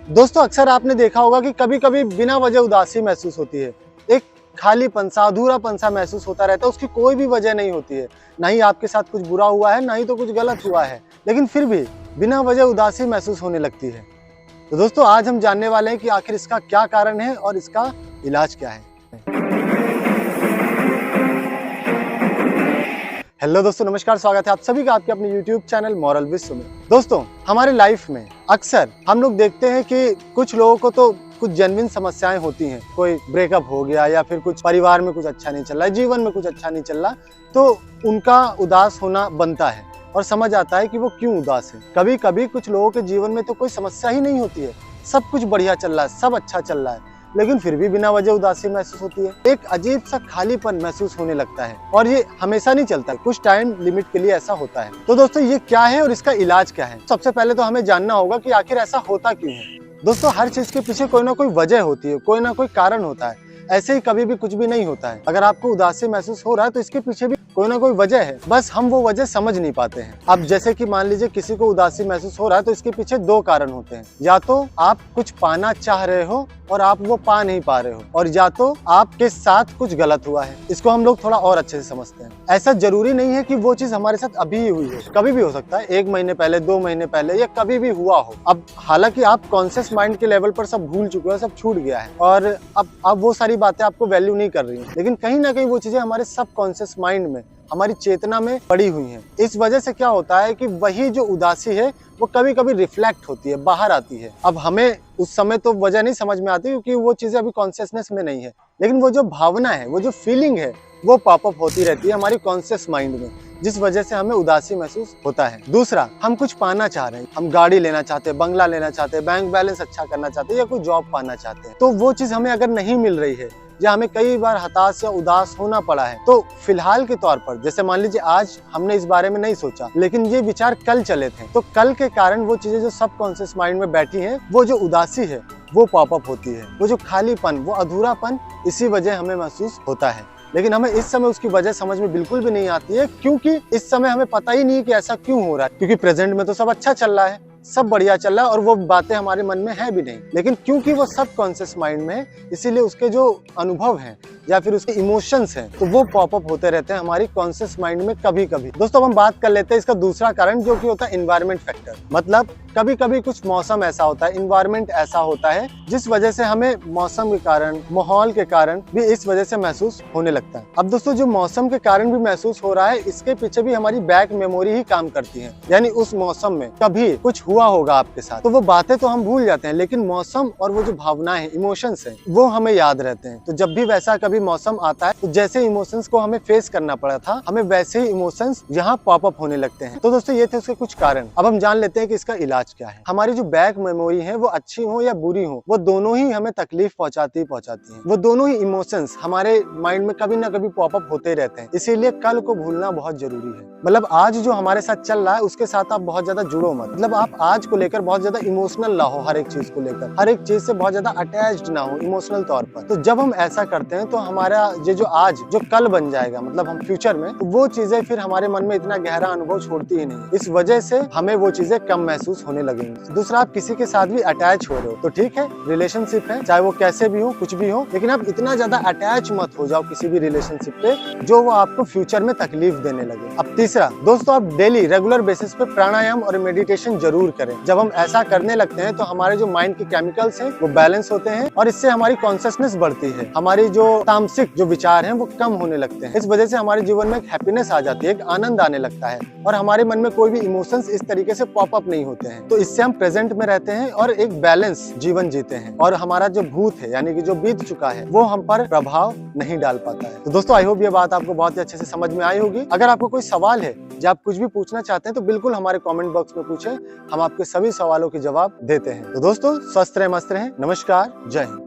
दोस्तों अक्सर आपने देखा होगा कि कभी कभी बिना वजह उदासी महसूस होती है। एक खालीपन सा, अधूरापन सा महसूस होता रहता है। उसकी कोई भी वजह नहीं होती है, ना ही आपके साथ कुछ बुरा हुआ है, ना ही तो कुछ गलत हुआ है, लेकिन फिर भी बिना वजह उदासी महसूस होने लगती है। तो दोस्तों आज हम जानने वाले हैं कि आखिर इसका क्या कारण है और इसका इलाज क्या है। हेलो दोस्तों, नमस्कार, स्वागत है आप सभी का आपके अपने YouTube चैनल मॉरल विश्व में। दोस्तों हमारे लाइफ में अक्सर हम लोग देखते हैं कि कुछ लोगों को तो कुछ जेन्युइन समस्याएं होती हैं। कोई ब्रेकअप हो गया या फिर कुछ परिवार में कुछ अच्छा नहीं चल रहा है, जीवन में कुछ अच्छा नहीं चल रहा, तो उनका उदास होना बनता है और समझ आता है कि वो क्यों उदास है। कभी कभी कुछ लोगों के जीवन में तो कोई समस्या ही नहीं होती है, सब कुछ बढ़िया चल रहा है, सब अच्छा चल रहा है, लेकिन फिर भी बिना वजह उदासी महसूस होती है। एक अजीब सा खालीपन महसूस होने लगता है और ये हमेशा नहीं चलता, कुछ टाइम लिमिट के लिए ऐसा होता है। तो दोस्तों ये क्या है और इसका इलाज क्या है? सबसे पहले तो हमें जानना होगा कि आखिर ऐसा होता क्यों है। दोस्तों हर चीज के पीछे कोई ना कोई वजह होती है, कोई ना कोई कारण होता है। ऐसे ही कभी भी कुछ भी नहीं होता है। अगर आपको उदासी महसूस हो रहा है तो इसके पीछे भी कोई ना कोई वजह है, बस हम वो वजह समझ नहीं पाते हैं। अब जैसे कि मान लीजिए किसी को उदासी महसूस हो रहा है तो इसके पीछे दो कारण होते हैं। या तो आप कुछ पाना चाह रहे हो और आप वो पा नहीं पा रहे हो, और या तो आपके साथ कुछ गलत हुआ है। इसको हम लोग थोड़ा और अच्छे से समझते हैं। ऐसा जरूरी नहीं है कि वो चीज हमारे साथ अभी ही हुई हो, कभी भी हो सकता है, 1 महीने पहले, 2 महीने पहले, या कभी भी हुआ हो। अब हालांकि आप कॉन्शियस माइंड के लेवल पर सब भूल चुके हो, सब छूट गया है और अब वो सारी बातें आपको वैल्यू नहीं कर रही है, लेकिन कहीं ना कहीं वो चीजें हमारे सब कॉन्शियस माइंड में, हमारी चेतना में पड़ी हुई हैं। इस वजह से क्या होता है कि वही जो उदासी है वो कभी कभी रिफ्लेक्ट होती है, बाहर आती है। अब हमें उस समय तो वजह नहीं समझ में आती क्योंकि वो चीजें अभी कॉन्शियसनेस में नहीं है, लेकिन वो जो भावना है, वो जो फीलिंग है, वो पॉपअप होती रहती है हमारी कॉन्शियस माइंड में, जिस वजह से हमें उदासी महसूस होता है। दूसरा, हम कुछ पाना चाह रहे हैं, हम गाड़ी लेना चाहते हैं, बंगला लेना चाहते हैं, बैंक बैलेंस अच्छा करना चाहते हैं या कोई जॉब पाना चाहते हैं, तो वो चीज हमें अगर नहीं मिल रही है या हमें कई बार हताश या उदास होना पड़ा है, तो फिलहाल के तौर पर, जैसे मान लीजिए आज हमने इस बारे में नहीं सोचा, लेकिन ये विचार कल चले थे, तो कल के कारण वो चीजें जो सबकॉन्शियस माइंड में बैठी हैं, वो जो उदासी है वो पॉपअप होती है। वो जो खालीपन, वो अधूरापन, इसी वजह हमें महसूस होता है। लेकिन हमें इस समय उसकी वजह समझ में बिल्कुल भी नहीं आती है, क्योंकि इस समय हमें पता ही नहीं कि ऐसा क्यों हो रहा है। क्योंकि प्रेजेंट में तो सब अच्छा चल रहा है, सब बढ़िया चल रहा है और वो बातें हमारे मन में है भी नहीं, लेकिन क्योंकि वो सब कॉन्शियस माइंड में है, इसीलिए उसके जो अनुभव हैं या फिर उसके इमोशंस हैं, तो वो पॉपअप होते रहते हैं हमारी कॉन्शियस माइंड में कभी कभी। दोस्तों हम बात कर लेते हैं इसका दूसरा कारण, जो कि होता है एनवायरमेंट फैक्टर। मतलब कभी कभी कुछ मौसम ऐसा होता है, इन्वायरमेंट ऐसा होता है, जिस वजह से हमें मौसम के कारण, माहौल के कारण भी इस वजह से महसूस होने लगता है। अब दोस्तों जो मौसम के कारण भी महसूस हो रहा है, इसके पीछे भी हमारी बैक मेमोरी ही काम करती है। यानी उस मौसम में कभी कुछ हुआ होगा आपके साथ, तो वो बातें तो हम भूल जाते हैं, लेकिन मौसम और वो जो भावनाएं हैं, इमोशंस हैं, वो हमें याद रहते हैं। तो जब भी वैसा कभी मौसम आता है, तो जैसे इमोशंस को हमें फेस करना पड़ा था, हमें वैसे ही इमोशंस यहाँ पॉपअप होने लगते हैं। तो दोस्तों ये थे उसके कुछ कारण। अब हम जान लेते हैं कि इसका इलाज क्या है। हमारी जो बैक मेमोरी है, वो अच्छी हो या बुरी हो, वो दोनों ही हमें तकलीफ पहुंचाती है। वो दोनों ही इमोशंस हमारे माइंड में कभी ना कभी पॉपअप होते रहते हैं, इसीलिए कल को भूलना बहुत जरूरी है। मतलब आज जो हमारे साथ चल रहा है उसके साथ आप बहुत ज्यादा जुड़ो मत। मतलब आप आज को लेकर बहुत ज्यादा इमोशनल ना हो, हर एक चीज को लेकर, हर एक चीज से बहुत ज्यादा अटैच्ड ना हो इमोशनल तौर पर। तो जब हम ऐसा करते हैं तो हमारा ये जो आज जो कल बन जाएगा, मतलब हम फ्यूचर में, तो वो चीजें फिर हमारे मन में इतना गहरा अनुभव छोड़ती ही नहीं। इस वजह से हमें वो चीजें कम महसूस होने लगेंगी। दूसरा, आप किसी के साथ भी अटैच हो रहे हो तो ठीक है, रिलेशनशिप है, चाहे वो कैसे भी हो, कुछ भी हो, लेकिन आप इतना ज्यादा अटैच मत हो जाओ किसी भी रिलेशनशिप पे जो वो आपको फ्यूचर में तकलीफ देने लगे। अब तीसरा, दोस्तों आप डेली रेगुलर बेसिस पे प्राणायाम और मेडिटेशन जरूर करें। जब हम ऐसा करने लगते हैं तो हमारे जो माइंड के केमिकल्स हैं वो बैलेंस होते हैं और इससे हमारी कॉन्शियसनेस बढ़ती है, हमारी जो तामसिक जो विचार हैं वो कम होने लगते हैं। इस वजह से हमारे जीवन में एक हैप्पीनेस आ जाती है, एक आनंद आने लगता है और हमारे मन में कोई भी इमोशंस इस तरीके से पॉपअप नहीं होते हैं। तो इससे हम प्रेजेंट में रहते हैं और एक बैलेंस जीवन जीते हैं, और हमारा जो भूत है, यानी कि जो बीत चुका है, वो हम पर प्रभाव नहीं डाल पाता है। तो दोस्तों आई होप ये बात आपको बहुत ही अच्छे से समझ में आई होगी। अगर आपको कोई सवाल है या आप कुछ भी पूछना चाहते हैं तो बिल्कुल हमारे कमेंट बॉक्स में पूछें, हम आपके सभी सवालों के जवाब देते हैं। तो दोस्तों स्वस्थ रहें, मस्त रहें, नमस्कार, जय हिंद।